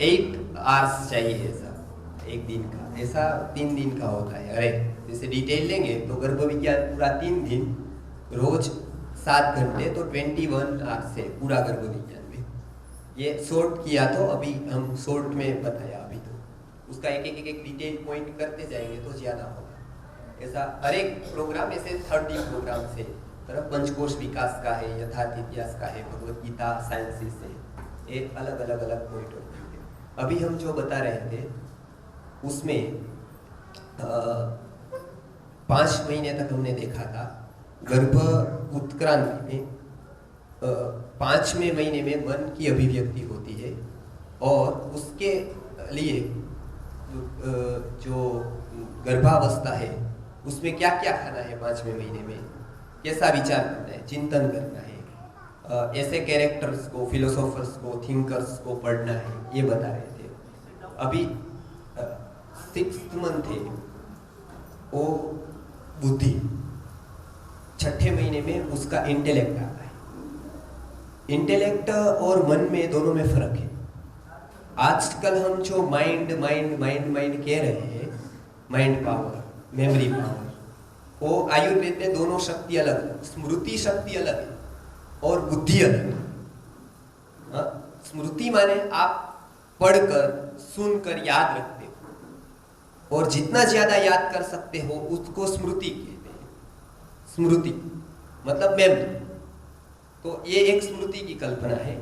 8 hours चाहिए, ऐसा एक दिन का, ऐसा 3 दिन का होता है। अरे जैसे डिटेल लेंगे तो गर्भ विज्ञान पूरा 3 दिन, रोज 7 घंटे, तो 21 आवर्स है पूरा गर्भ विज्ञान में। ये शॉर्ट किया तो अभी हम शॉर्ट में बताया, अभी तो उसका एक डिटेल पॉइंट करते जाएंगे तो ज़्यादा होगा। ऐसा हर एक प्रोग्राम ऐसे 30 प्रोग्राम से, तरफ पंचकोश विकास का है, यथार्थ इतिहास का है, भगवत गीता साइंसिस है, ये अलग अलग पॉइंट ऑफ व्यू है। अभी हम जो बता रहे थे उसमें 5 महीने तक हमने देखा था गर्भ उत्क्रांति में 5वें महीने में मन की अभिव्यक्ति होती है, और उसके लिए जो गर्भावस्था है उसमें क्या क्या खाना है, 5वें महीने में कैसा विचार करना है, चिंतन करना है, ऐसे कैरेक्टर्स को, फिलोसोफर्स को, थिंकर्स को पढ़ना है, ये बता रहे थे। अभी 6th मंथ है वो बुद्धि, 6ठे महीने में उसका इंटेलेक्ट आता है। इंटेलेक्ट और मन में दोनों में फर्क है। आजकल हम जो माइंड माइंड माइंड माइंड कह रहे हैं, माइंड पावर, मेमोरी पावर, वो आयुर्वेद में दोनों शक्ति अलग है। स्मृति शक्ति अलग है और बुद्धि अलग है। स्मृति माने आप पढ़कर सुनकर याद रखते हो, और जितना ज्यादा याद कर सकते हो उसको स्मृति कहते हैं। स्मृति मतलब मेमोरी। तो ये एक स्मृति की कल्पना है।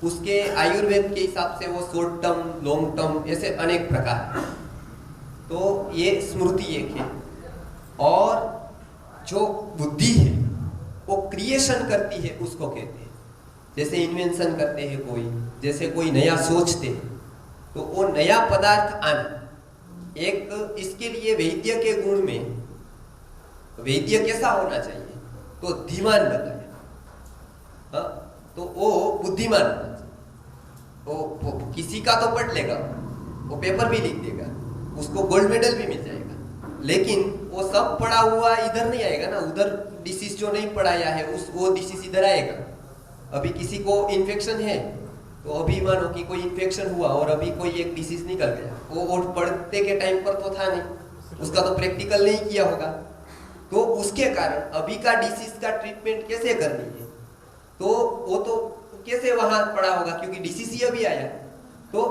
उसके आयुर्वेद के हिसाब से वो शॉर्ट टर्म, लॉन्ग टर्म, ऐसे अनेक प्रकार हैं। तो ये स्मृति एक है। और जो बुद्धि है वो क्रिएशन करती है, उसको कहते हैं। जैसे इन्वेंशन करते हैं कोई, जैसे कोई नया सोचते हैं, तो वो नया पदार्थ आना एक, इसके लिए वैद्य के गुण में, वैद्य कैसा होना चाहिए, तो धीमान बताया। तो वो बुद्धिमान होना चाहिए। वो किसी का तो पढ़ लेगा, वो पेपर भी लिख देगा, उसको गोल्ड मेडल भी मिल जाएगा, लेकिन वो सब पढ़ा हुआ इधर नहीं आएगा ना। उधर डिसीज जो नहीं पढ़ाया है वो डिसीज इधर आएगा। अभी किसी को इन्फेक्शन है, तो अभी मानो कि कोई इन्फेक्शन हुआ और अभी कोई एक डिसीज निकल गया, वो पढ़ते के टाइम पर तो था नहीं, उसका तो प्रैक्टिकल नहीं किया होगा। तो उसके कारण अभी का डिसीज का ट्रीटमेंट कैसे करनी है, तो वो तो कैसे वहां पड़ा होगा, क्योंकि डिसीज ही अभी आया। तो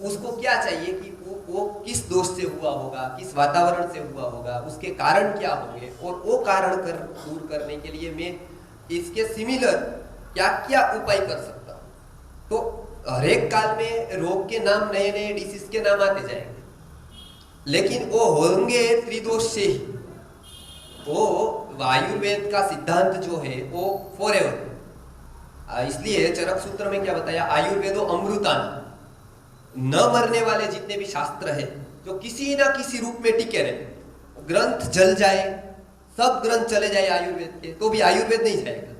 उसको क्या चाहिए कि वो किस दोष से हुआ होगा, किस वातावरण से हुआ होगा, उसके कारण क्या होंगे, और वो कारण दूर करने के लिए मैं इसके सिमिलर क्या क्या उपाय कर सकता हूँ। तो हर एक काल में रोग के नाम, नए नए डिसीज के नाम आते जाएंगे, लेकिन वो होंगे त्रिदोष से ही। वो आयुर्वेद का सिद्धांत जो है वो फॉरएवर है। इसलिए चरक सूत्र में क्या बताया, आयुर्वेदो अमृतान, न मरने वाले जितने भी शास्त्र है जो किसी ना किसी रूप में टिके रहे। ग्रंथ जल जाए, सब ग्रंथ चले जाए आयुर्वेद के, तो भी आयुर्वेद नहीं जाएगा,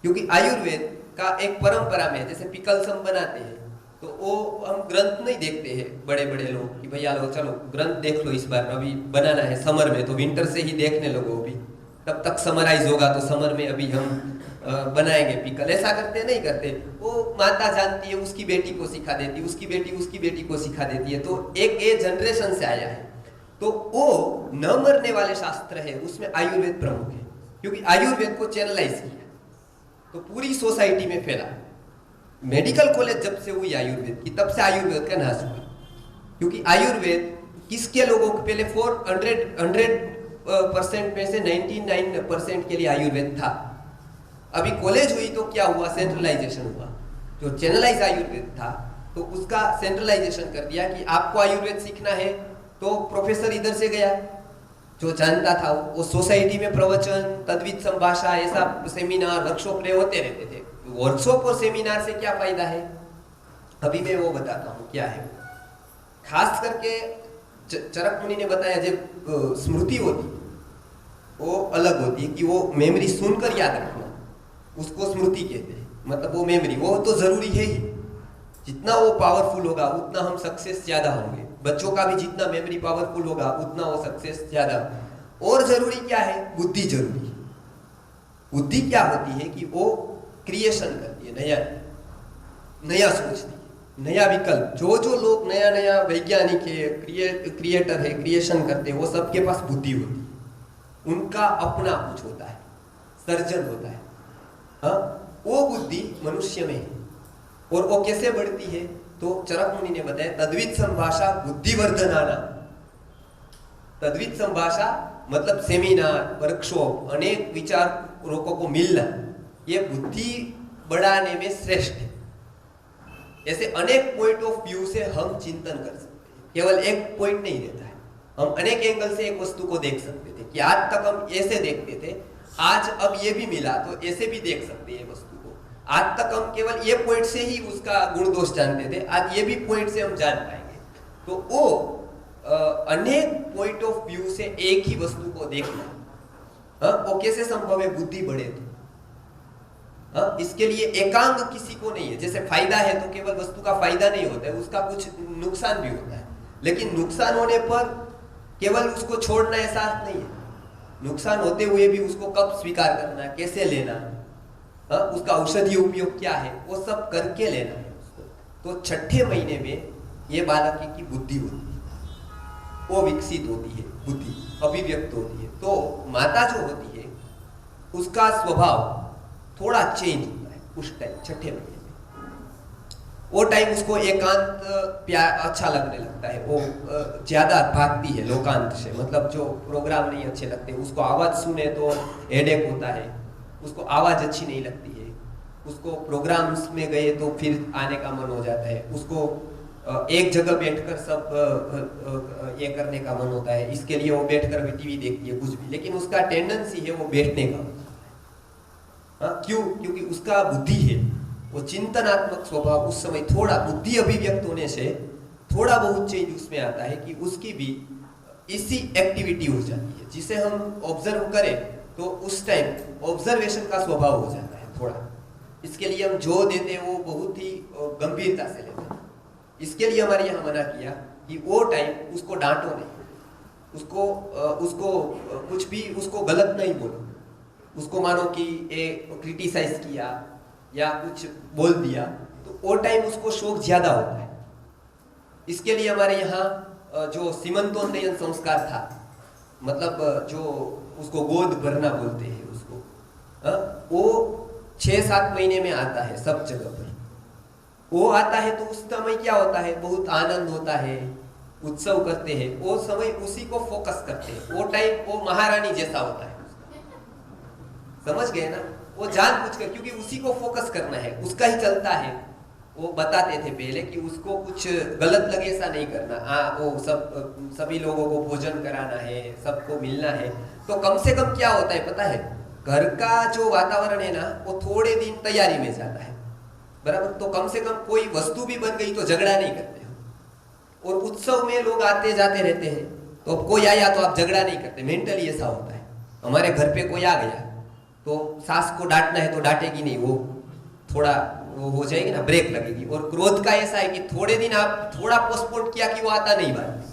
क्योंकि आयुर्वेद का एक परंपरा में, जैसे पिकल्स हम बनाते हैं तो वो हम ग्रंथ नहीं देखते हैं बड़े बड़े लोग कि भैया लो चलो ग्रंथ देख लो, इस बार अभी बनाना है समर में, तो विंटर से ही देखने लगो, अभी तब तक समराइज होगा तो समर में अभी हम बनाएंगे पिकल। ऐसा करते नहीं करते। वो माता जानती है, उसकी बेटी को सिखा देती है, उसकी बेटी को सिखा देती है। तो एक जनरेशन से आया है। तो वो न मरने वाले शास्त्र है, उसमें आयुर्वेद प्रमुख है, क्योंकि आयुर्वेद को चैनलाइज किया तो पूरी सोसाइटी में फैला। मेडिकल कॉलेज जब से हुई आयुर्वेद की, तब से आयुर्वेद का नाश हुआ, क्योंकि आयुर्वेद किसके लोगों को, पहले 100% में से 99% के लिए आयुर्वेद था। अभी कॉलेज हुई तो क्या हुआ, सेंट्रलाइजेशन हुआ। जो चैनलाइज आयुर्वेद था तो उसका सेंट्रलाइजेशन कर दिया कि आपको आयुर्वेद सीखना है तो प्रोफेसर इधर से गया, जो जानता था वो सोसाइटी में प्रवचन, तद्वित संभाषा, ऐसा सेमिनार, वर्कशॉप होते रहते थे। वर्कशॉप और सेमिनार से क्या फायदा है, अभी मैं वो बताता हूँ क्या है। खास करके चरक मुनि ने बताया, जब स्मृति होती वो अलग होती है, कि वो मेमोरी सुनकर याद रखना, उसको स्मृति कहते हैं। मतलब वो मेमोरी वो तो जरूरी है ही, जितना वो पावरफुल होगा उतना हम सक्सेस ज्यादा होंगे। बच्चों का भी जितना मेमोरी पावरफुल होगा उतना वो सक्सेस ज्यादा। और जरूरी क्या है, बुद्धि जरूरी है। बुद्धि क्या होती है कि वो क्रिएशन करती है, नया सोचती है। नया विकल्प, जो जो लोग नया नया वैज्ञानिक है, क्रिएटर है, क्रिएशन करते हैं, वो सबके पास बुद्धि होती है, उनका अपना कुछ होता है, सर्जन होता है। हाँ, वो बुद्धि मनुष्य में है। और वो कैसे बढ़ती है? तो चरक मुनि ने बताया, तद्वित संभाषा बुद्धिवर्धनाना। तद्वित संभाषा मतलब सेमिनार, वर्कशॉप, अनेक विचारकों को मिलना, ये बुद्धि बढ़ाने में श्रेष्ठ है। ऐसे अनेक पॉइंट ऑफ व्यू से हम चिंतन कर सकते हैं, केवल एक पॉइंट नहीं रहता है। हम अनेक एंगल से एक वस्तु को देख सकते थे कि आज तक हम ऐसे देखते थे, आज अब ये भी मिला तो ऐसे भी देख सकते हैं वस्तु को। आज तक हम केवल ये पॉइंट से ही उसका गुण दोष जानते थे, आज ये भी पॉइंट से हम जान पाएंगे। तो वो अनेक पॉइंट ऑफ व्यू से एक ही वस्तु को देखना, वो कैसे संभव है? बुद्धि बढ़े तो। इसके लिए एकांग किसी को नहीं है। जैसे फायदा है तो केवल वस्तु का फायदा नहीं होता है, उसका कुछ नुकसान भी होता है, लेकिन नुकसान होने पर केवल उसको छोड़ना ऐसा अर्थ नहीं है। नुकसान होते हुए भी उसको कब स्वीकार करना, कैसे लेना, उसका औषधीय उपयोग क्या है, वो सब करके लेना है उसको। तो छठे महीने में ये बालक की बुद्धि होती है, वो विकसित होती है, बुद्धि अभिव्यक्त होती है। तो माता जो होती है उसका स्वभाव थोड़ा चेंज होता है उस टाइम, छठे महीने में। वो टाइम उसको एकांत प्यार अच्छा लगने लगता है, वो ज्यादा भागती है लोकांत से, मतलब जो प्रोग्राम नहीं अच्छे लगते, उसको आवाज सुने तो हेडेक होता है, उसको आवाज अच्छी नहीं लगती है, उसको प्रोग्राम्स में गए तो फिर आने का मन हो जाता है, उसको एक जगह बैठकर सब ये करने का मन होता है, इसके लिए वो बैठकर भी टीवी देखती है कुछ भी, लेकिन उसका टेंडेंसी है वो बैठने का। क्यों? क्योंकि उसका बुद्धि है, वो चिंतनात्मक स्वभाव उस समय थोड़ा बुद्धि अभिव्यक्त होने से थोड़ा बहुत चेंज उसमें आता है कि उसकी भी इसी एक्टिविटी हो जाती है, जिसे हम ऑब्जर्व करें तो उस टाइम ऑब्जर्वेशन का स्वभाव हो जाता है थोड़ा। इसके लिए हम जो देते हैं वो बहुत ही गंभीरता से लेते हैं। इसके लिए हमारे यहाँ मना किया कि वो टाइम उसको डांटो नहीं, उसको कुछ भी उसको गलत नहीं बोलो, उसको मानो कि क्रिटिसाइज किया या कुछ बोल दिया तो वो टाइम उसको शौक ज्यादा होता है। इसके लिए हमारे यहाँ जो सीमंतोन्नयन संस्कार था, मतलब जो उसको गोद भरना बोलते हैं उसको, वो 6-7 महीने में आता है सब जगह पर। वो आता है तो उस समय क्या होता है, बहुत आनंद होता है, उत्सव करते हैं, वो समय उसी को फोकस करते हैं। वो टाइम वो महारानी जैसा होता है, समझ गए ना? वो जानबूझ कर, क्योंकि उसी को फोकस करना है, उसका ही चलता है। वो बताते थे पहले कि उसको कुछ गलत लगे ऐसा नहीं करना। वो सभी लोगों को भोजन कराना है, सबको मिलना है। तो कम से कम क्या होता है पता है, घर का जो वातावरण है ना वो थोड़े दिन तैयारी में जाता है, बराबर। तो कम से कम कोई वस्तु भी बन गई तो झगड़ा नहीं करते हो। और उत्सव में लोग आते जाते रहते हैं, तो कोई आया तो आप झगड़ा नहीं करते, मेंटली ऐसा होता है। हमारे घर पे कोई आ गया तो सास को डांटना है तो डांटेगी नहीं, वो थोड़ा वो हो जाएगी ना, ब्रेक लगेगी। और क्रोध का ऐसा है कि थोड़े दिन आप थोड़ा पोस्टपोन किया कि वो आता नहीं बात।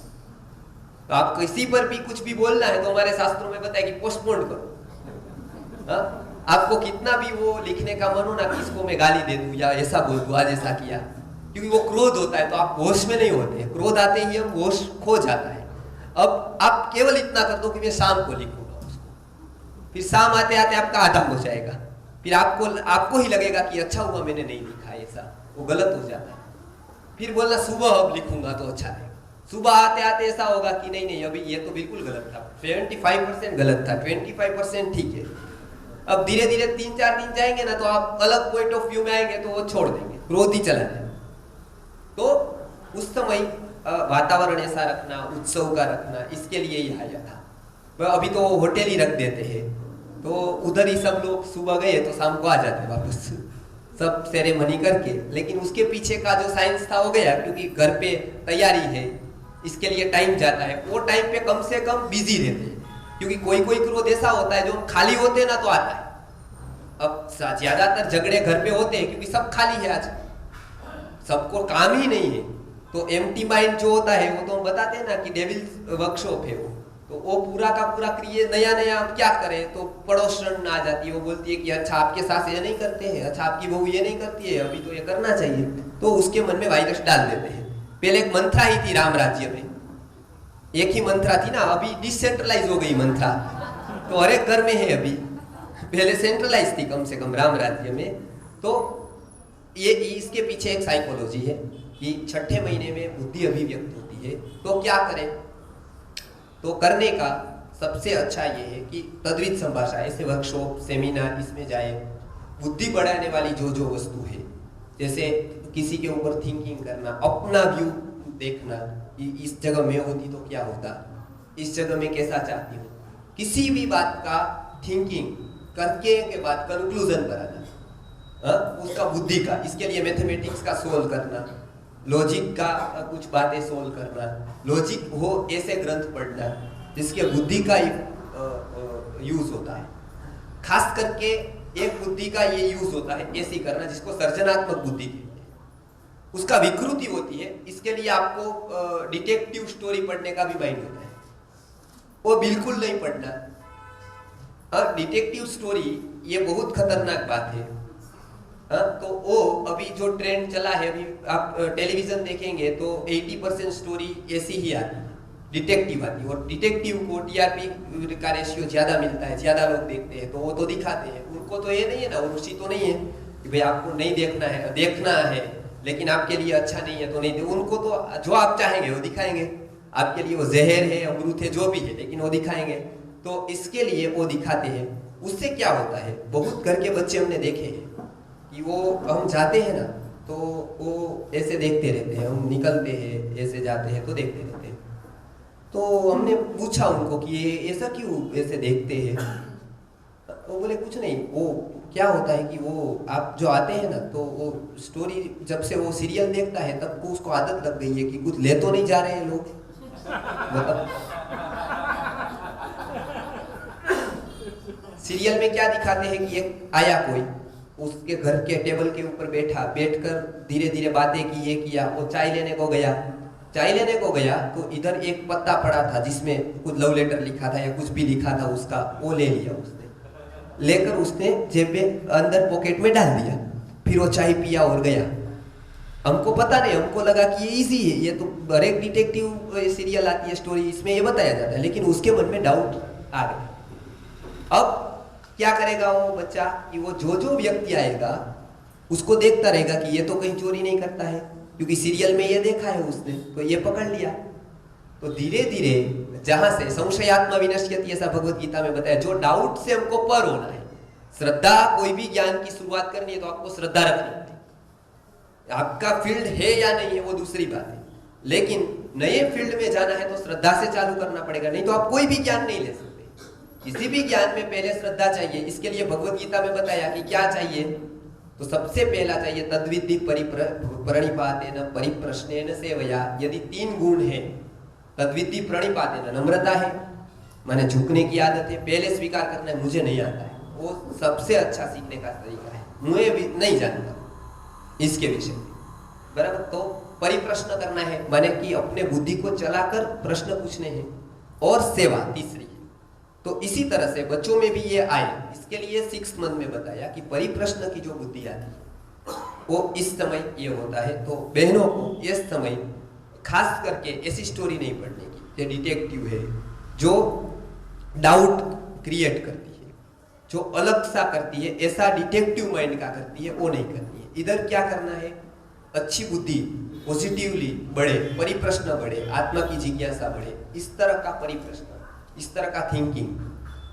तो आप किसी पर भी कुछ भी बोलना है तो हमारे शास्त्रों में बताया कि पोस्टपोन करो। आपको कितना भी वो लिखने का मन हो ना, किसको मैं गाली दे दूं या ऐसा बोल दूं, आज ऐसा किया, क्योंकि वो क्रोध होता है तो आप होश में नहीं होते। क्रोध आते ही हम होश खो जाता है। अब आप केवल इतना कर दो कि मैं शाम को लिखूंगा उसको, फिर शाम आते आते आपका आधा हो जाएगा, फिर आपको ही लगेगा कि अच्छा हुआ मैंने नहीं लिखा, ऐसा वो गलत हो जाता है। फिर बोलना सुबह अब लिखूंगा तो अच्छा है। सुबह आते आते ऐसा होगा कि नहीं अभी ये तो बिल्कुल गलत था, 75% गलत था, 25% ठीक है। अब धीरे धीरे 3-4 दिन जाएंगे ना तो आप अलग पॉइंट ऑफ व्यू में आएंगे तो वो छोड़ देंगे, क्रोध ही चला जाएगा। तो उस समय वातावरण ऐसा रखना, उत्सव का रखना, इसके लिए ही आया था। अभी तो होटल ही रख देते हैं, तो उधर ही सब लोग सुबह गए तो शाम को आ जाते वापस, सब सेरेमनी करके। लेकिन उसके पीछे का जो साइंस था हो गया, क्योंकि घर पे तैयारी है, इसके लिए टाइम जाता है। वो टाइम पे कम से कम बिजी रहते हैं, क्योंकि कोई कोई क्रोध ऐसा होता है जो खाली होते हैं ना तो आता है। अब ज्यादातर झगड़े घर पे होते हैं क्योंकि सब खाली है, आज सबको काम ही नहीं है। तो एम्प्टी माइंड जो होता है वो तो हम बताते हैं ना कि डेविल्स वर्कशॉप है वो। तो वो पूरा का पूरा क्रिए नया नया अब क्या करें, तो पड़ोसन आ जाती है, वो बोलती है कि अच्छा आपके सास ये नहीं करते हैं, अच्छा आपकी बहू ये नहीं करती है, अभी तो ये करना चाहिए। तो उसके मन में वायरस डाल देते हैं। पहले एक मंत्रा ही थी राम राज्य में, एक ही मंत्रा थी ना, अभी डिसेंट्रलाइज हो गई मंत्रा, तो हर एक घर में है अभी, पहले सेंट्रलाइज थी कम से कम राम राज्य में। तो ये इसके पीछे एक साइकोलॉजी है कि छठे महीने में बुद्धि अभिव्यक्त होती है, तो क्या करें। तो करने का सबसे अच्छा ये है कि तद्वित संभाषा, ऐसे वर्कशॉप सेमिनार इसमें जाए, बुद्धि बढ़ाने वाली जो वस्तु है, जैसे किसी के ऊपर थिंकिंग करना, अपना व्यू देखना कि इस जगह में होती तो क्या होता, इस जगह में कैसा चाहती हूँ, किसी भी बात का थिंकिंग करके के बाद कंक्लूजन पर आना, उसका बुद्धि का, इसके लिए मैथमेटिक्स का सोल्व करना, लॉजिक का कुछ बातें सोल्व करना, लॉजिक हो ऐसे ग्रंथ पढ़ना जिसके बुद्धि का यूज होता है। खास करके एक बुद्धि का ये यूज होता है ऐसी करना जिसको सर्जनात्मक बुद्धि कहते हैं, उसका विकृति होती है। इसके लिए आपको डिटेक्टिव स्टोरी पढ़ने का भी माइंड होता है, वो बिल्कुल नहीं पढ़ना। डिटेक्टिव स्टोरी ये बहुत खतरनाक बात है। तो वो अभी जो ट्रेंड चला है, अभी आप टेलीविजन देखेंगे तो 80% स्टोरी ऐसी ही आती है, डिटेक्टिव आती है, और डिटेक्टिव को टीआरपी का रेशियो ज्यादा मिलता है, ज्यादा लोग देखते हैं, तो वो तो दिखाते हैं। उनको तो ये नहीं है ना, रुचि तो नहीं है कि भाई आपको नहीं देखना है, देखना है लेकिन आपके लिए अच्छा नहीं है तो नहीं, उनको तो जो आप चाहेंगे वो दिखाएंगे, आपके लिए वो जहर है, अमृत है, जो भी है, लेकिन वो दिखाएंगे। तो इसके लिए वो दिखाते हैं। उससे क्या होता है, बहुत घर के बच्चे हमने देखे हैं कि वो हम जाते हैं ना तो वो ऐसे देखते रहते हैं, हम निकलते हैं ऐसे जाते हैं तो देखते रहते हैं। तो हमने पूछा उनको कि ये ऐसा क्यों ऐसे देखते हैं, वो बोले कुछ नहीं, वो क्या होता है कि वो आप जो आते हैं ना तो वो स्टोरी जब से वो सीरियल देखता है तब को उसको आदत लग गई है कि कुछ ले तो नहीं जा रहे हैं लोग, मतलब सीरियल में क्या दिखाते हैं कि एक आया कोई, उसके घर के टेबल के ऊपर बैठकर धीरे धीरे बातें की, ये किया, वो चाय लेने को गया तो इधर एक पत्ता पड़ा था जिसमें कुछ लव लेटर लिखा था या कुछ भी लिखा था उसका, वो ले लिया उसने, लेकर उसने जेब में अंदर पॉकेट में डाल दिया, फिर वो चाय पिया और गया। हमको पता नहीं, हमको लगा कि ये इजी है, ये तो हर एक डिटेक्टिव सीरियल आती है स्टोरी, इसमें ये बताया जाता है, लेकिन उसके मन में डाउट आ गया। अब क्या करेगा वो बच्चा कि वो जो व्यक्ति आएगा उसको देखता रहेगा कि ये तो कहीं चोरी नहीं करता है, क्योंकि सीरियल में ये देखा है उसने, तो ये पकड़ लिया। तो धीरे धीरे जहां से संशयात्मा विनश्यति, ऐसा भगवत गीता में बताया, जो डाउट से हमको पर होना है, श्रद्धा, कोई भी ज्ञान की शुरुआत करनी है तो आपको श्रद्धा रखनी होती है। आपका फील्ड है या नहीं है वो दूसरी बात है, लेकिन नए फील्ड में जाना है तो श्रद्धा से चालू करना पड़ेगा, नहीं तो आप कोई भी ज्ञान नहीं ले सकते। किसी भी ज्ञान में पहले श्रद्धा चाहिए। इसके लिए भगवत गीता में बताया कि क्या चाहिए, तो सबसे पहला चाहिए तद्विद्धि प्रणिपातेन परिप्रश्नेन सेवया। यदि 3 गुण है, तद्विद्धि प्रणिपातेन, नम्रता है, माने झुकने की आदत है, पहले स्वीकार करना है मुझे नहीं आता है, वो सबसे अच्छा सीखने का तरीका है, मुझे भी नहीं जानता इसके विषय में, बराबर। तो परिप्रश्न करना है, माने कि अपने बुद्धि को चलाकर प्रश्न पूछने हैं, और सेवा तीसरी। तो इसी तरह से बच्चों में भी ये आए, इसके लिए 6th मंथ में बताया कि परिप्रश्न की जो बुद्धि आती है वो इस समय ये होता है। तो बहनों को इस समय खास करके ऐसी स्टोरी नहीं पढ़ने की, ये डिटेक्टिव है, जो डाउट क्रिएट करती है, जो अलग सा करती है, ऐसा डिटेक्टिव माइंड का करती है, वो नहीं करनी है। इधर क्या करना है, अच्छी बुद्धि, पॉजिटिवली बढ़े, परिप्रश्न बढ़े, आत्मा की जिज्ञासा बढ़े, इस तरह का परिप्रश्न, इस तरह का थिंकिंग।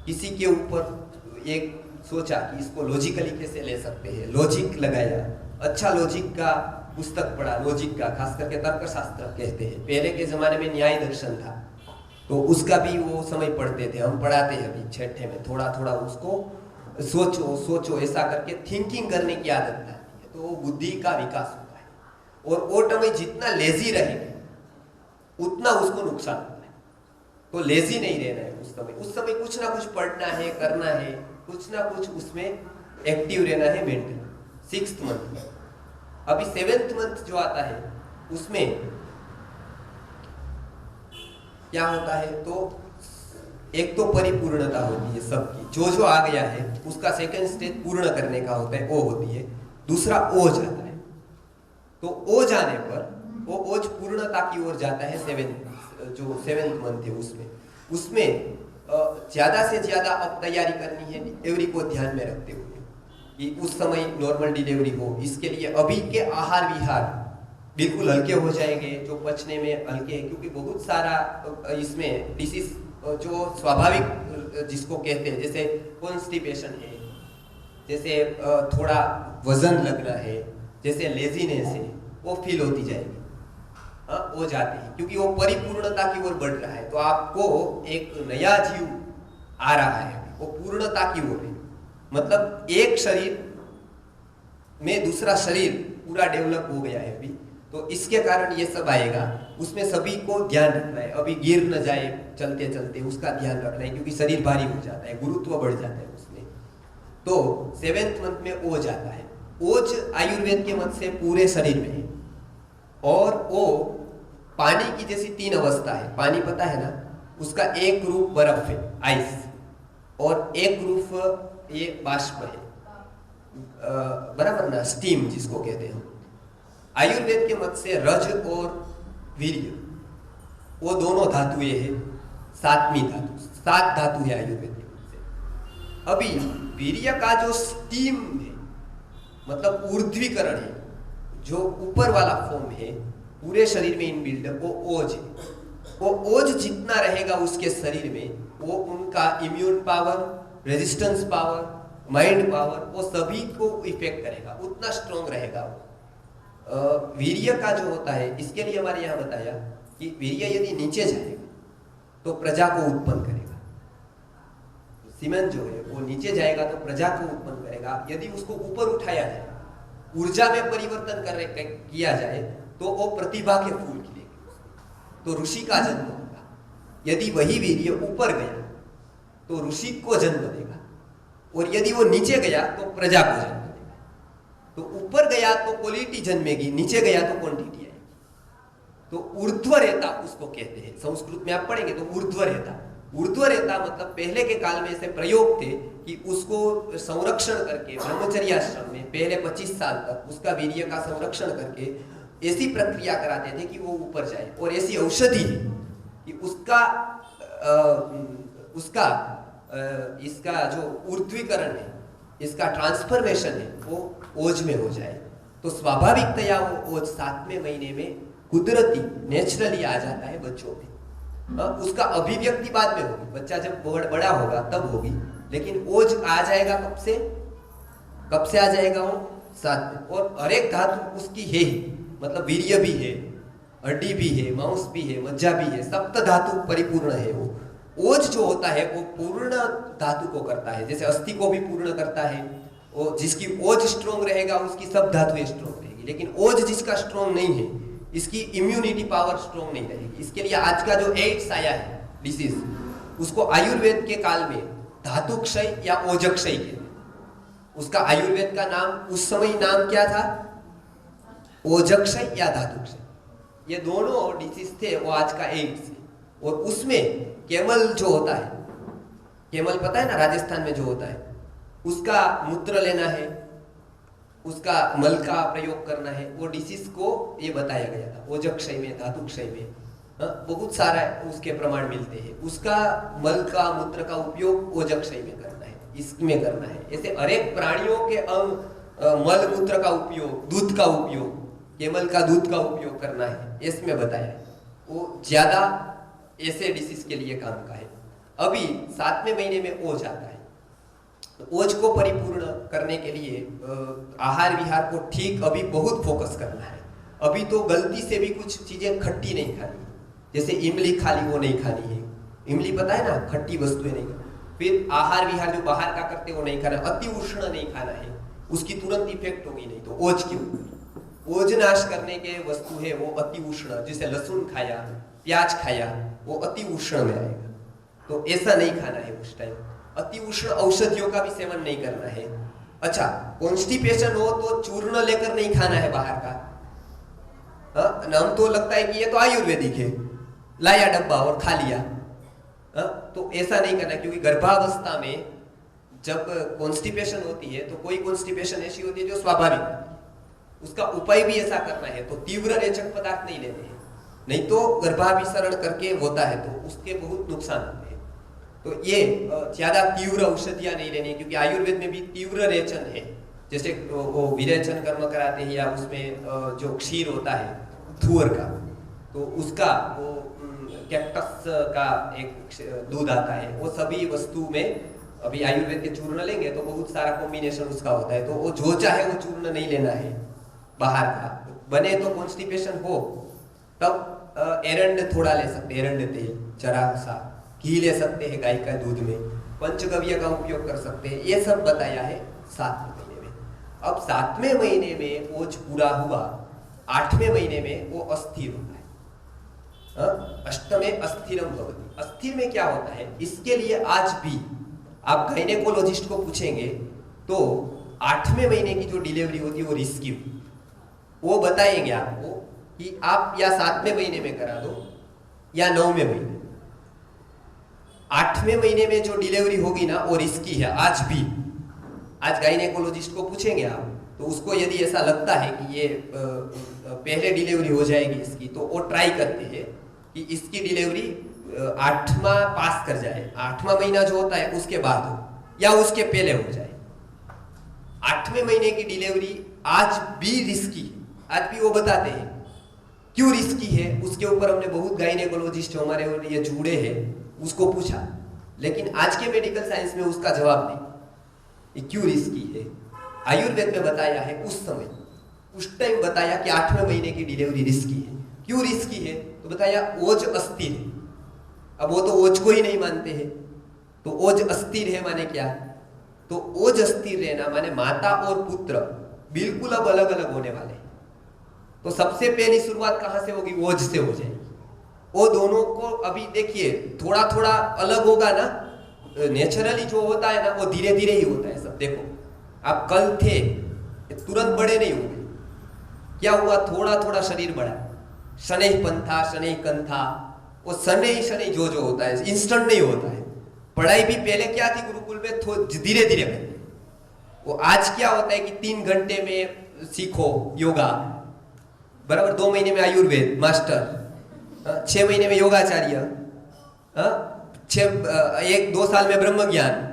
किसी के ऊपर एक सोचा कि इसको लॉजिकली कैसे ले सकते हैं, लॉजिक लगाया, अच्छा लॉजिक का पुस्तक पढ़ा, लॉजिक का, खास करके तर्कशास्त्र कहते हैं, पहले के जमाने में न्याय दर्शन था तो उसका भी वो समय पढ़ते थे, हम पढ़ाते हैं अभी छठे में, थोड़ा थोड़ा उसको सोचो ऐसा करके थिंकिंग करने की आदत आती है, तो वो बुद्धि का विकास होता है। और वो समय जितना लेजी रहेंगे उतना उसको नुकसान होता है, तो लेजी नहीं रहना है उस समय कुछ ना कुछ पढ़ना है, करना है, कुछ ना कुछ उसमें एक्टिव रहना है मेंटली। 6th मंथ, अभी 7th मंथ जो आता है उसमें क्या होता है, तो एक तो परिपूर्णता होती है सबकी, जो जो आ गया है उसका सेकंड स्टेज पूर्ण करने का होता है, वो होती है। दूसरा ओज आता है, तो ओज आने पर वो ओज पूर्णता की ओर जाता है। जो सेवेंथ मंथ है उसमें ज्यादा से ज्यादा अब तैयारी करनी है डिलीवरी को ध्यान में रखते हुए कि उस समय नॉर्मल डिलीवरी हो। इसके लिए अभी के आहार विहार बिल्कुल हल्के हो जाएंगे, जो पचने में हल्के हैं, क्योंकि बहुत सारा इसमें डिसीज जो स्वाभाविक जिसको कहते हैं, जैसे कॉन्स्टिपेशन है, जैसे थोड़ा वजन लगना है, जैसे लेजीनेस है, वो फील होती जाएगी, हो जाती है, क्योंकि वो परिपूर्णता की ओर बढ़ रहा है। तो आपको एक नया जीव आ रहा है, वो पूर्णता की ओर है। मतलब एक शरीर में दूसरा शरीर पूरा डेवलप हो गया है अभी, तो इसके कारण ये सब आएगा। उसमें सभी को ध्यान रखना है, अभी गिर न जाए चलते चलते, उसका ध्यान रखना है, क्योंकि शरीर भारी हो जाता है, गुरुत्व बढ़ जाता है उसमें। तो 7वें मंथ में ओज आता है। ओज आयुर्वेद के मत से पूरे शरीर में है, और वो पानी की जैसी 3 अवस्था है। पानी पता है ना, उसका एक रूप बर्फ है, आइस, और एक रूप ये बाष्प है, बराबर ना, स्टीम जिसको कहते हैं। आयुर्वेद के मत से रज और वीर्य, वो दोनों धातुएं हैं, 7वीं धातु, 7 धातु है आयुर्वेद के मत से। अभी वीर्य का जो स्टीम है, मतलब ऊर्ध्वीकरण है, जो ऊपर वाला फॉर्म है पूरे शरीर में इनबिल्ड, वो ओज है। वो ओज जितना रहेगा उसके शरीर में, वो उनका immune power, resistance power, mind power, वो सभी को इफेक्ट करेगा, उतना स्ट्रॉन्ग रहेगा वो। वीर्य का जो होता है, इसके लिए हमारे यहाँ बताया कि वीर्य यदि नीचे जाएगा तो प्रजा को उत्पन्न करेगा। सीमेन जो है वो नीचे जाएगा तो प्रजा को उत्पन्न करेगा। यदि उसको ऊपर उठाया जाए, ऊर्जा में परिवर्तन किया जाए, तो वो प्रतिभा के फूल खिलेंगे, तो ऋषि का जन्म होगा। यदि वही वीर्य ऊपर गया तो ऋषि को जन्म देगा, और यदि वो नीचे गया तो प्रजा को जन्म देगा। तो ऊपर गया तो क्वालिटी जन्मेगी, नीचे गया तो क्वांटिटी आएगी। तो ऊर्ध्वरेता उसको कहते हैं, संस्कृत में आप पढ़ेंगे तो ऊर्ध्वरेता। ऊर्ध्वरेता मतलब पहले के काल में ऐसे प्रयोग थे कि उसको संरक्षण करके ब्रह्मचर्य आश्रम में पहले 25 साल तक उसका वीर्य का संरक्षण करके ऐसी प्रक्रिया कराते थे कि वो ऊपर जाए, और ऐसी औषधि है कि इसका जो ऊर्ध्वीकरण है, इसका ट्रांसफॉर्मेशन है, वो ओज में हो जाए। तो स्वाभाविकतया वो ओज 7वें महीने में कुदरती नेचुरली आ जाता है बच्चों में। उसका अभिव्यक्ति बाद में होगी, बच्चा जब बड़ा होगा तब होगी, लेकिन ओज आ जाएगा कब से आ जाएगा वो 7 में। और हर एक धातु उसकी है ही, मतलब वीर्य भी है, हड्डी भी है, मांस भी है, मज्जा भी है, सप्त धातु परिपूर्ण है वो। ओज जो होता है वो पूर्ण धातु को करता है, जैसे अस्थि को भी पूर्ण करता है। वो जिसकी ओज स्ट्रॉन्ग रहेगा उसकी सब धातुएं स्ट्रॉन्ग रहेगी, लेकिन ओज जिसका स्ट्रॉन्ग नहीं है, इसकी इम्यूनिटी पावर स्ट्रॉन्ग नहीं रहेगी। इसके लिए आज का जो एड्स आया है डिसीज, उसको आयुर्वेद के काल में धातु क्षय या ओजक्षय कहते हैं। उसका आयुर्वेद का नाम उस समय नाम क्या था, ओजक्षय या धातु क्षय। ये दोनों डिसीज थे, वो आज का एड्स है। और उसमें केमल जो होता है, केमल पता है ना, राजस्थान में जो होता है, उसका मूत्र लेना है, उसका मल का प्रयोग करना है, वो डिसीज को ये बताया गया था। ओजक्षय में, धातु क्षय में बहुत सारा उसके प्रमाण मिलते हैं। उसका मल का मूत्र का उपयोग ओजक्षय में करना है, इसमें करना है। ऐसे अनेक प्राणियों के अंग मल मूत्र का उपयोग, दूध का उपयोग, केमल का दूध का उपयोग करना है, इसमें बताया है। वो ज्यादा ऐसे डिसीज के लिए काम का है। अभी 7वें महीने में ओज आता है, तो ओज को परिपूर्ण करने के लिए आहार विहार को ठीक अभी बहुत फोकस करना है। अभी तो गलती से भी कुछ चीजें खट्टी नहीं खानी, जैसे इमली खा ली वो नहीं खानी है। इमली पता है ना, खट्टी वस्तुएं नहीं खानी। फिर आहार विहार जो बाहर का करते वो नहीं खाना, अति उष्ण नहीं खाना है, उसकी तुरंत इफेक्ट होगी नहीं। तो ओज की ओज नाश करने के वस्तु है वो अति उष्ण, जैसे लहसुन खाया, प्याज खाया, वो अति उष्ण में आएगा, तो ऐसा नहीं खाना है उस टाइम। अति उष्ण औषधियों का भी सेवन नहीं करना है। अच्छा, कॉन्स्टिपेशन हो तो चूर्ण लेकर नहीं खाना है बाहर का। नाम तो लगता है कि ये तो आयुर्वेदिक है, लाया डब्बा और खा लिया। तो ऐसा नहीं करना, क्योंकि गर्भावस्था में जब कॉन्स्टिपेशन होती है तो कोई कॉन्स्टिपेशन ऐसी होती है जो स्वाभाविक होती है, उसका उपाय भी ऐसा करना है। तो तीव्र रेचक पदार्थ नहीं लेने हैं, नहीं तो गर्भाभिसरण करके होता है तो उसके बहुत नुकसान होते हैं। तो ये ज्यादा तीव्र औषधियां नहीं लेनी, क्योंकि आयुर्वेद में भी तीव्र रेचन है, जैसे वो विरेचन कर्म कराते हैं, या उसमें जो क्षीर होता है थुअर का, तो उसका वो कैक्टस का एक दूध आता है, वो सभी वस्तु में अभी आयुर्वेद के चूर्ण लेंगे तो बहुत सारा कॉम्बिनेशन उसका होता है। तो वो जो चाहे वो चूर्ण नहीं लेना है बाहर का, बने तो कॉन्स्टिपेशन हो तब एरंड थोड़ा ले सकते हैं, एरंड तेल जरा सा, घी ले सकते हैं गाय का दूध में, पंचगव्य का उपयोग कर सकते हैं। ये सब बताया है 7वें महीने में। अब 7वें महीने में ओज पूरा हुआ, 8वें महीने में वो अस्थिर होता है। अष्टमे अस्थिरम भवति। अस्थिर में क्या होता है, इसके लिए आज भी आप गायनेकोलॉजिस्ट को पूछेंगे तो 8वें महीने की जो डिलीवरी होती है वो रिस्की, वो बताएंगे आपको कि आप या 7वें महीने में करा दो या 9वें महीने। 8वें महीने में जो डिलीवरी होगी ना वो रिस्की है आज भी। आज गायनेकोलॉजिस्ट को पूछेंगे आप तो उसको यदि ऐसा लगता है कि ये पहले डिलीवरी हो जाएगी इसकी, तो वो ट्राई करते हैं कि इसकी डिलीवरी 8वां पास कर जाए, 8वां महीना जो होता है उसके बाद हो या उसके पहले हो जाए। 8वें महीने की डिलीवरी आज भी रिस्की है, आज भी वो बताते हैं क्यों रिस्की है। उसके ऊपर हमने बहुत गायनेकोलॉजिस्ट हमारे ये जुड़े हैं उसको पूछा, लेकिन आज के मेडिकल साइंस में उसका जवाब नहीं, ये क्यों रिस्की है। आयुर्वेद में बताया है उस समय, उस टाइम बताया कि 8वें महीने की डिलीवरी रिस्की है। क्यों रिस्की है तो बताया ओज अस्थिर है। अब वो तो ओज को ही नहीं मानते हैं, तो ओज अस्थिर है माने क्या, तो ओज अस्थिर रहना माने माता और पुत्र बिल्कुल अब अलग अलग होने वाले हैं। तो सबसे पहली शुरुआत कहां से होगी, ओज से हो जाएगी। वो दोनों को अभी देखिए थोड़ा थोड़ा अलग होगा ना, नेचुरली जो होता है ना वो धीरे धीरे ही होता है सब। देखो आप कल थे तुरंत बड़े नहीं हुए, क्या हुआ, थोड़ा थोड़ा शरीर बढ़ा, शनै पंथा शनै कंथा, वो शनै शनै जो जो होता है इंस्टेंट नहीं होता है। पढ़ाई भी पहले क्या थी गुरुकुल में, धीरे धीरे करते। वो आज क्या होता है कि 3 घंटे में सीखो योगा, बराबर 2 महीने में आयुर्वेद मास्टर, 6 महीने में योगाचार्य, 1-2 साल में ब्रह्म ज्ञान।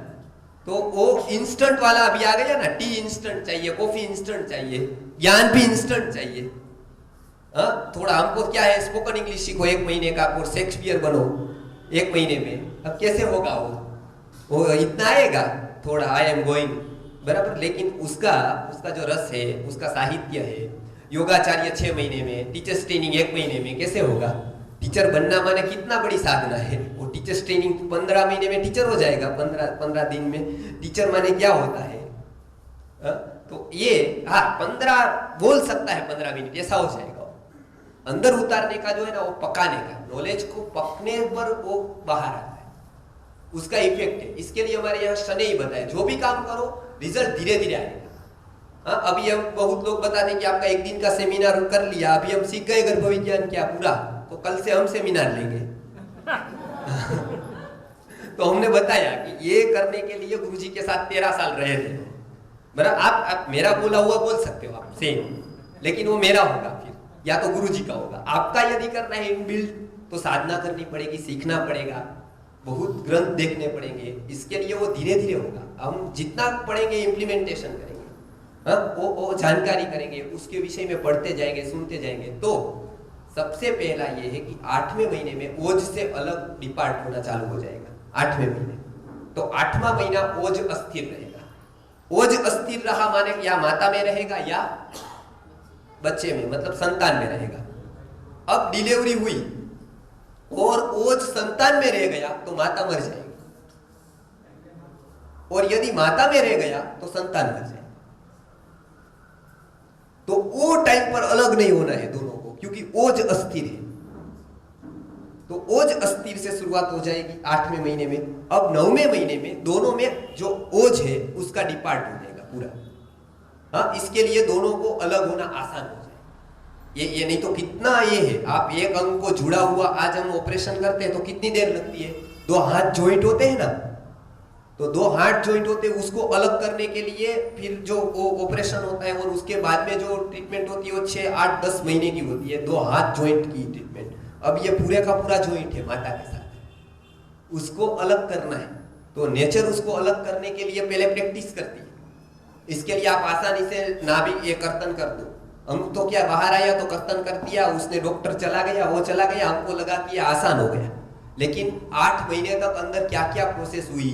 तो वो इंस्टेंट वाला अभी आ गया ना, टी इंस्टेंट चाहिए, कॉफी इंस्टेंट चाहिए, ज्ञान भी इंस्टेंट चाहिए। थोड़ा हमको क्या है, स्पोकन इंग्लिश सीखो 1 महीने का कोर्स, शेक्सपियर बनो 1 महीने में। अब कैसे होगा वो इतना आएगा थोड़ा, आई एम गोइंग, बराबर। लेकिन उसका जो रस है, उसका साहित्य है, योगाचार्य 6 महीने में, टीचर्स ट्रेनिंग 1 महीने में, कैसे होगा। टीचर बनना माने कितना बड़ी साधना है। वो टीचर्स ट्रेनिंग 15 महीने में टीचर हो जाएगा, 15 दिन में। टीचर माने क्या होता है, तो ये 15 बोल सकता है, 15 मिनट ऐसा हो जाएगा। अंदर उतारने का जो है ना, वो पकाने का, नॉलेज को पकने पर वो बाहर आता है, उसका इफेक्ट है। इसके लिए हमारे यहाँ शनै ही बताए, जो भी काम करो रिजल्ट धीरे धीरे आएगा। अभी हम बहुत लोग बताते हैं कि आपका 1 दिन का सेमिनार कर लिया, अभी हम सीख गए गर्भ विज्ञान क्या पूरा, तो कल से हम सेमिनार लेंगे। तो हमने बताया कि ये करने के लिए गुरुजी के साथ 13 साल रहे थे। बराबर, आप मेरा बोला हुआ बोल सकते हो आप सेम, लेकिन वो मेरा होगा फिर, या तो गुरुजी का होगा। आपका यदि करना है इनबिल्ट, तो साधना करनी पड़ेगी, सीखना पड़ेगा, बहुत ग्रंथ देखने पड़ेंगे। इसके लिए वो धीरे धीरे होगा। हम जितना पढ़ेंगे इम्प्लीमेंटेशन करेंगे, वो जानकारी करेंगे, उसके विषय में पढ़ते जाएंगे, सुनते जाएंगे। तो सबसे पहला ये है कि 8वें महीने में ओज से अलग डिपार्ट होना चालू हो जाएगा। 8वें महीने, तो 8वां महीना ओज अस्थिर रहेगा। ओज अस्थिर रहा माने या माता में रहेगा या बच्चे में, मतलब संतान में रहेगा। अब डिलीवरी हुई और ओज संतान में रह गया तो माता मर जाएगी, और यदि माता में रह गया तो संतान मर जाएगी। तो वो टाइम पर अलग नहीं होना है दोनों को, क्योंकि ओज अस्थिर है। तो ओज अस्थिर से शुरुआत हो जाएगी 8वें महीने में। अब 9वें महीने में दोनों में जो ओज है उसका डिपार्ट हो जाएगा पूरा। इसके लिए दोनों को अलग होना आसान हो जाए। ये नहीं तो कितना ये है, आप एक अंग को जुड़ा हुआ आज हम ऑपरेशन करते हैं तो कितनी देर लगती है, दो हाथ जॉइंट होते हैं ना, तो दो हाथ जॉइंट होते हैं, उसको अलग करने के लिए फिर जो वो ऑपरेशन होता है और उसके बाद में जो ट्रीटमेंट होती है वो 6-8-10 महीने की होती है, दो हाथ जॉइंट की ट्रीटमेंट। अब ये पूरे का पूरा जॉइंट है माता के साथ, उसको अलग करना है, तो नेचर उसको अलग करने के लिए पहले प्रैक्टिस करती है। इसके लिए आप आसानी से नाभि ये कर्तन कर दो, हम तो क्या बाहर आया तो कर्तन कर दिया, उसने डॉक्टर चला गया, वो चला गया, हमको लगा कि आसान हो गया, लेकिन 8 महीने तक अंदर क्या क्या प्रोसेस हुई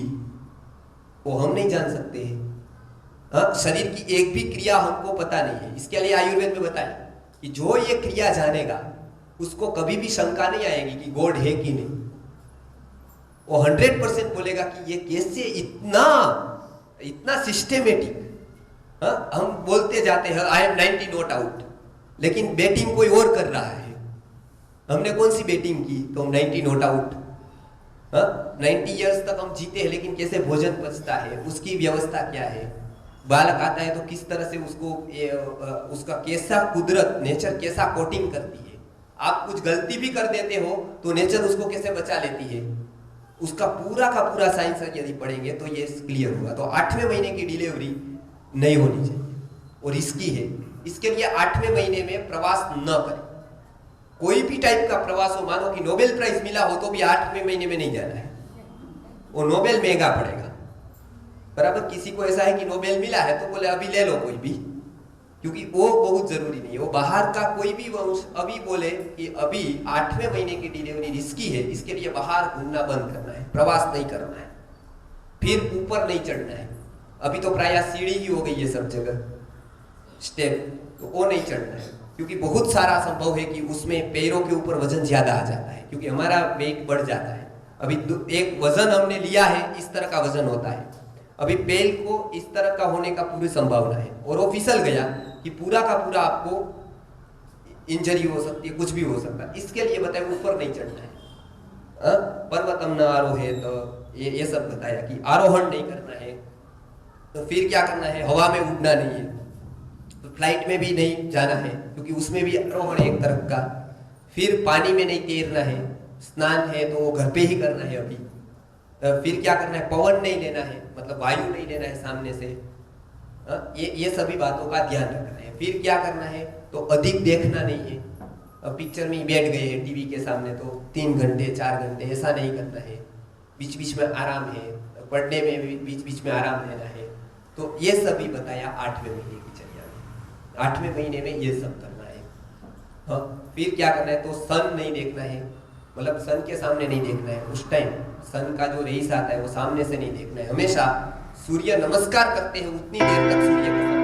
वो हम नहीं जान सकते हैं। शरीर की एक भी क्रिया हमको पता नहीं है। इसके लिए आयुर्वेद में बताया कि जो ये क्रिया जानेगा उसको कभी भी शंका नहीं आएगी कि गॉड है कि नहीं, वो 100% बोलेगा कि ये कैसे इतना इतना सिस्टेमेटिक। हम बोलते जाते हैं आई एम 90 नॉट आउट, लेकिन बैटिंग कोई और कर रहा है, हमने कौन सी बैटिंग की तो हम 90 नॉट आउट। 90 इयर्स तक हम जीते हैं, लेकिन कैसे भोजन पचता है, उसकी व्यवस्था क्या है, बालक आता है तो किस तरह से उसको उसका कैसा कुदरत नेचर कैसा कोटिंग करती है, आप कुछ गलती भी कर देते हो तो नेचर उसको कैसे बचा लेती है, उसका पूरा का पूरा साइंस यदि पढ़ेंगे तो ये क्लियर होगा। तो 8वें महीने की डिलीवरी नहीं होनी चाहिए और रिस्की है। इसके लिए 8वें महीने में प्रवास न करें, कोई भी टाइप का प्रवास हो, मानो कि नोबेल प्राइज मिला हो तो भी 8वें महीने में नहीं जाना है, वो नोबेल महंगा पड़ेगा। बराबर, किसी को ऐसा है कि नोबेल मिला है तो बोले अभी ले लो कोई भी, क्योंकि वो बहुत जरूरी नहीं है। वो बाहर का कोई भी वंश अभी बोले कि अभी 8वें महीने की डिलीवरी रिस्की है, इसके लिए बाहर घूमना बंद करना है, प्रवास नहीं करना है, फिर ऊपर नहीं चढ़ना है। अभी तो प्राय सीढ़ी ही हो गई है सब जगह, स्टेप, तो वो नहीं चढ़ना है, क्योंकि बहुत सारा संभव है कि उसमें पैरों के ऊपर वजन ज्यादा आ जाता है, क्योंकि हमारा वेट बढ़ जाता है। अभी एक वजन हमने लिया है, इस तरह का वजन होता है, अभी पैर को इस तरह का होने का पूरी संभावना है, और वो फिसल गया कि पूरा का पूरा आपको इंजरी हो सकती है, कुछ भी हो सकता है। इसके लिए बताया ऊपर नहीं चढ़ना है, पर्वतम न आरोहे, तो ये सब बताया कि आरोहण नहीं करना है। तो फिर क्या करना है, हवा में उड़ना नहीं है, तो फ्लाइट में भी नहीं जाना है, क्योंकि उसमें भी आरोहण एक तरह का। फिर पानी में नहीं तैरना है, स्नान है तो वो घर पे ही करना है अभी। फिर क्या करना है, पवन नहीं लेना है, मतलब वायु नहीं लेना है सामने से। ये सभी बातों का ध्यान रखना है। फिर क्या करना है, तो अधिक देखना नहीं है, अब पिक्चर में ही बैठ गए हैं टीवी के सामने तो 3 घंटे 4 घंटे, ऐसा नहीं करना है। बीच बीच में आराम है, पढ़ने में भी बीच बीच में आराम लेना है। तो ये सभी बताया 8वें महीने की चर्या में। 8वें महीने में ये सब करना है। फिर क्या करना है, तो सन नहीं देखना है, मतलब सन के सामने नहीं देखना है। उस टाइम सन का जो रेस आता है वो सामने से नहीं देखना है। हमेशा सूर्य नमस्कार करते हैं उतनी देर तक सूर्य के